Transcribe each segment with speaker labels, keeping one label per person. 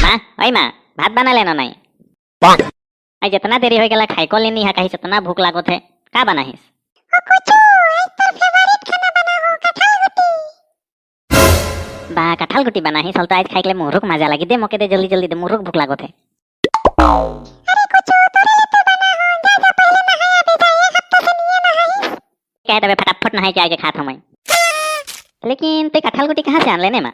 Speaker 1: माँ ओए माँ भात बना लेना नहीं आज जितना देरी हो गया खाई को लेनी है कहीं इतना भूख लागो थे का बना है बा कटहल गुटी बना ही चलता आज खाई के लिए मुरुक मजा लगी दे मौके दे जल्दी जल्दी दे मुरुक भूख लागो थे कह दे फटाफट नहाई जाके खात हमें लेकिन ते कटहल गुटी कहाँ से आन लेने माँ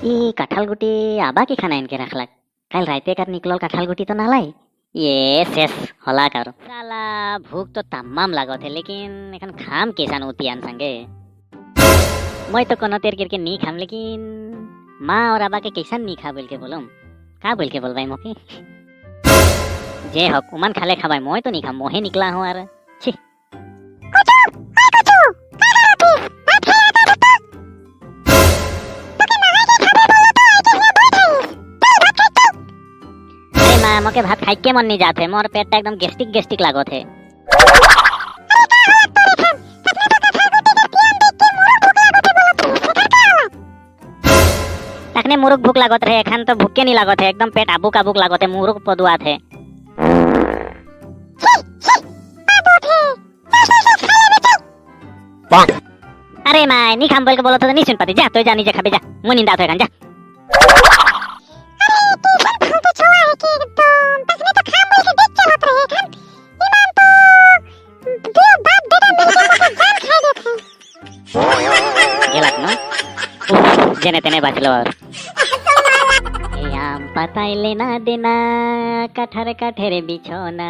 Speaker 1: ये कटहल गुटी आबा की खाना इनके रखला कल राते कर निकलो कटहल गुटी तो नालाई ये शेष होला करो साला भूख तो तमाम लागो थे लेकिन एखन खाम कैसा उतियान संगे मैं तो कोनो तेर करके नहीं खाम लेकिन माँ और आबा के कैसा नहीं खा बोल के बोलूं का बोल के बोल भाई मोके जे हक उमन खाले खाबाई मोय तो नहीं खा मोहे निकला हूं यार छी माँ मोके भात खाई के मन नहीं जाते मोर पेट एकदम गैस्ट्रिक गैस्ट्रिक लागो थे तखने मुरुक भूख लागत रहे एखन तो भूखे नहीं लागत है एकदम पेट आबुक आबुक लागत है मुरुक पदुआ थे अरे माँ नहीं खाम बोल के बोलो तो नहीं सुन पाती जा तो जा नीचे खाबे जा मुंह नींदा तो जा जेने तेने बचलो और आम पताई लेना देना कठर कठेरे बिछोना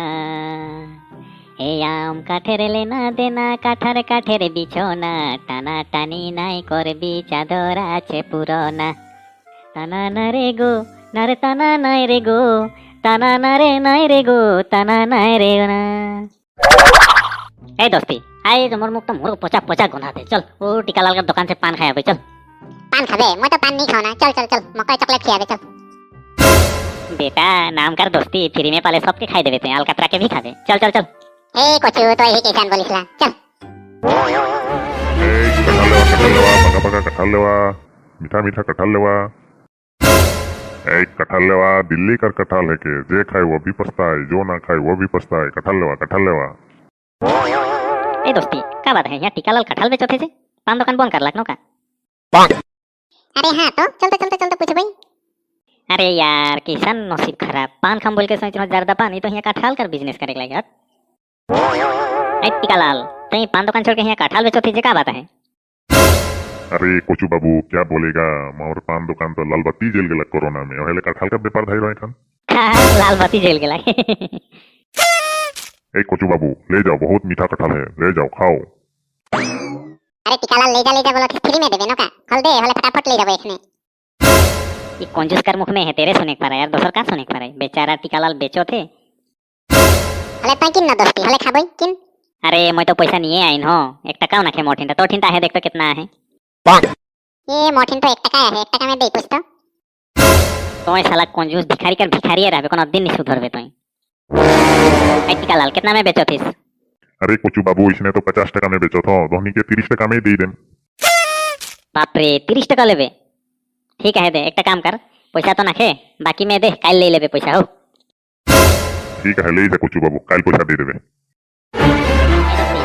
Speaker 1: हे आम काठेरे लेना देना काठर काठेरे बिछोना टाना टानी नाई करबी चादर आछे पुरोना टाना नरे गो नरे टाना नाई रे गो टाना नरे नाई रे गो टाना नाई रे ना ए दोस्ती आए जो मोर मुख तो मोर पोचा पोचा गुनाते चल वो टीकालाल का दुकान से पान खाया भाई चल पान खाबे मैं तो पान नहीं खाना चल चल चल मकई चॉकलेट खियाबे चल बेटा नाम कर दोस्ती फ्री में पाले सबके खाई देबे ते अलकतरा के भी खाबे चल चल चल ए कोचू तो यही कैसान बोलिसला चल
Speaker 2: ए कटहल लेवा पका पका कटहल लेवा मीठा मीठा कटहल लेवा ए कटहल लेवा दिल्ली का कटहल है के जे खाए वो भी पछताए जो ना खाए वो भी पछताए कटहल लेवा
Speaker 1: ए दोस्ती का बात है यहाँ टीकालाल कटहल बेचते थे पान दुकान बंद कर लखनऊ का
Speaker 3: अरे हाँ तो चलते पूछ भाई
Speaker 1: अरे यार किसान नसीब खराब पान खाम बोल के सोच रहा जर्दा पान तो यहाँ कटहल कर बिजनेस करे लगे यार ए टीकालाल तई पान दुकान छोड़ के यहाँ कटहल बेचो थी क्या बात है
Speaker 2: अरे कोचू बाबू क्या बोलेगा मोर पान दुकान तो लाल बत्ती जल गेला कोरोना में ओहेले कटहल का व्यापार धाई रहे खान
Speaker 1: लाल बत्ती जल गेला
Speaker 2: ए कोचू बाबू ले जाओ बहुत मीठा कटहल है ले जाओ खाओ
Speaker 3: अरे टीकालाल ले जा बोलो फ्री में देबे न का हल दे हले फटाफट ले जाबे इसने
Speaker 1: ये कंजूस कर मुख में है तेरे सुने पर यार दोसर का सुने पर बेचारा टीकालाल बेचो थे
Speaker 3: हले तई किन न दोस्ती हले खाबई किन
Speaker 1: अरे मैं तो पैसा नहीं आइन हो 1 टका ना खे मोठिन तो ठिन है देख तो कितना है
Speaker 3: ये मोठिन तो 1 टका है 1 टका में दे कुछ
Speaker 1: तो साला कंजूस भिखारी कर भिखारी रहबे कोनो दिन नहीं सुधरबे तो ए टीकालाल कितना में बेचो थीस
Speaker 2: अरे कोचू बाबू इसने तो 50 टका में बेचो था धोनी के 30 टका में दे देम
Speaker 1: बाप रे 30 टका लेबे ठीक है दे एक काम कर पैसा तो नाखे बाकी में दे कल ले लेबे पैसा हो
Speaker 2: ठीक है ले जा कोचू बाबू कल पैसा दे देबे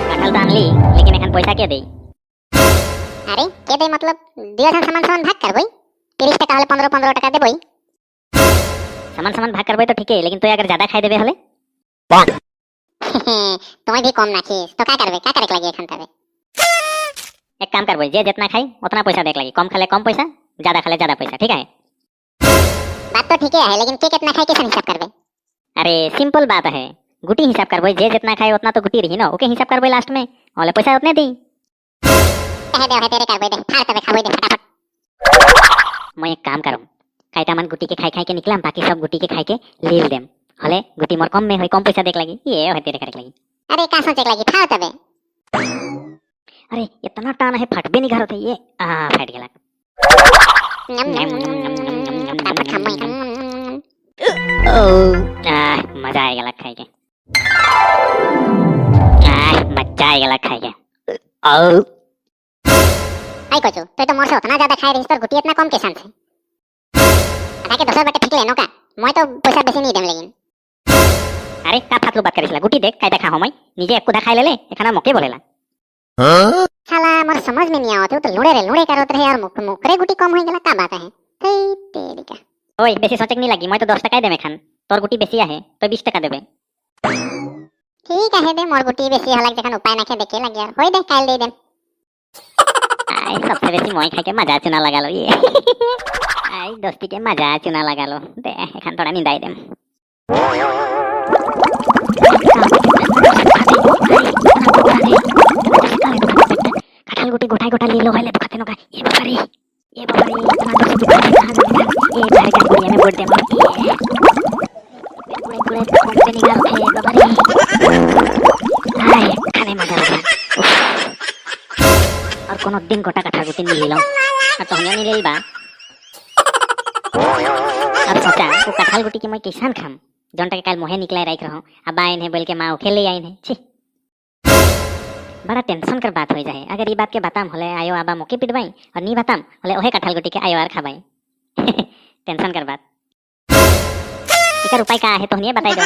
Speaker 1: कटहल दान ली लेकिन एखन पैसा के दे
Speaker 3: अरे के दे मतलब दिया था सामान भाग कर भाई 30 टका हले 15 टका दे भाई
Speaker 1: सामान भाग करबे तो ठीक है लेकिन तो अगर ज्यादा खाई देबे हले
Speaker 3: तुम्हें भी कम नाखीस तो क्या करे लगे एखन तबे
Speaker 1: एक काम करबे जे जितना खाई उतना पैसा देख लगी कम खाले कम पैसा ज्यादा खाले ज्यादा पैसा ठीक है
Speaker 3: बात तो ठीक है लेकिन के कितना खाई कैसे हिसाब करबे
Speaker 1: अरे सिंपल बात है गुटी हिसाब करबे जे जितना खाई उतना तो गुटी रही ना ओके हिसाब करबे लास्ट में और पैसा उतने दी
Speaker 3: कह दे तेरे करबे दे फाड़ तबे खाबे दे फटाफट
Speaker 1: मैं एक काम करूं काइटा मन गुटी के खाई के निकलम बाकी सब गुटी के खाई के लील देम हले गुटी मोर कम में होई कम पैसा देख लगी ये है तेरे करे लगी
Speaker 3: अरे का सोचे लगी फाड़ तबे
Speaker 1: अरे इतना टान है फट भी नहीं घर होते ये फट गया
Speaker 3: नम नम नम नम नम नम फटाफट खा मैं
Speaker 1: मजा आएगा खाए के। मजा आएगा खाए के। औ
Speaker 3: आई कोचो तो मोर से उतना ज्यादा खाए रहिस तोर गुटी इतना कम कैसन से? आधा के दोसर बाटे ठीक लेनो का मैं तो पैसा बेसी नहीं देम लेकिन।
Speaker 1: अरे का फातलू बात करिसला गुटी देख काय देखा हम निजे एक कुदा खाई लेले एखाना मोके बोलेला।
Speaker 3: साला मोर समझ में नहीं आवत तो लुड़े करत रहे यार मुकरे गुटी कम हो गेला का बात है? तेरी तेरी का
Speaker 1: ओए बेसी सोचक नहीं लगी मैं तो 10 टका देमे खान तोर गुटी बेसी आहे तो 20 टका देबे।
Speaker 3: ठीक है दे मोर गुटी बेसी हला जखन उपाय नाखे देखे लग यार होय दे काल दे देम।
Speaker 1: आई सबसे बेसी मोय खाए के मजा चुना लगा लो ये। आई दोस्ती के मजा चुना लगा लो दे एखान थोड़ा निंदाई देम। कटहल गुटी गोटा गोटा ले लो है ले तो खाते नो का ये बकरी इतना दोस्ती दुकान कहां ये बाहर का गुड़िया में बोल दे ये पूरे पूरे से निकाल के बकरी हाय खाने मजा लगा। और कोनो दिन गोटा कटहल गुटी नहीं लो तो हम नहीं ले बा। अब सोचा वो कटहल गुटी के मैं किसान खाम जोनटा के काल मोहे निकले राख रहो अब आइन है बोल के माँ खेले आइन है छी बड़ा टेंशन कर बात हो जाए। अगर ये बात के बताम होले आयो आबा मोके पिटवाई और नहीं बताम होले ओहे कटहल गुटी के आयो आर खाबाई। टेंशन कर बात इकर उपाय का है तो नहीं बताई दो।